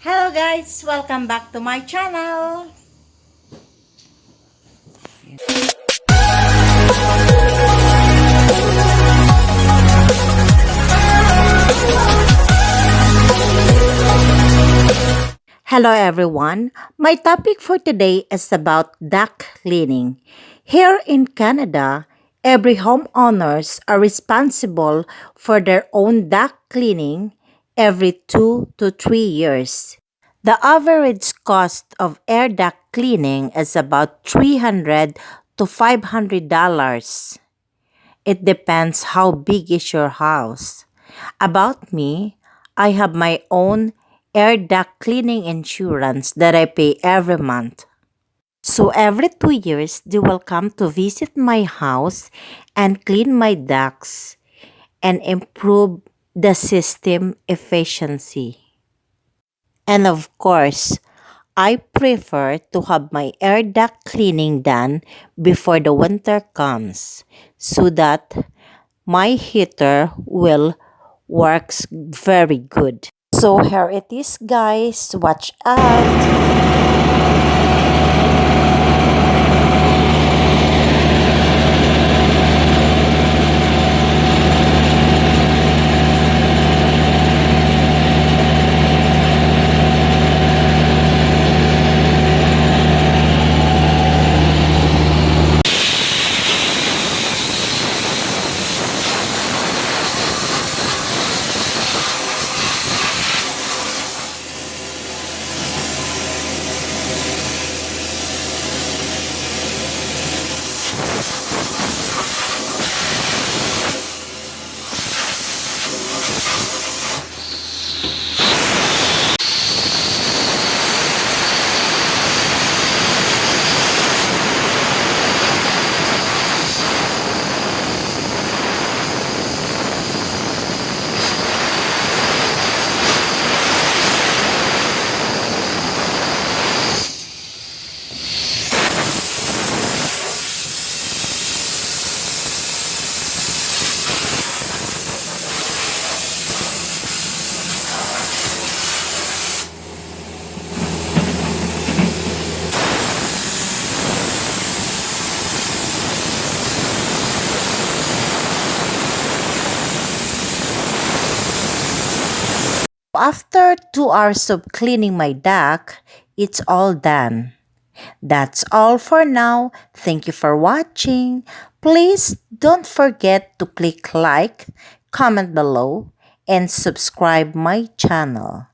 Hello guys! Welcome back to my channel! Hello everyone! My topic for today is about duct cleaning. Here in Canada, every homeowners are responsible for their own duct cleaning every 2 to 3 years. The average cost of air duct cleaning is about $300 to $500. It depends how big is your house. About me, I have my own air duct cleaning insurance that I pay every month. So every 2 years, they will come to visit my house and clean my ducts and improve the system efficiency. And of course, I prefer to have my air duct cleaning done before the winter comes so that my heater will works very good. So here it is guys, watch out. After 2 hours of cleaning my duct, it's all done. That's all for now. Thank you for watching. Please don't forget to click like, comment below, and subscribe my channel.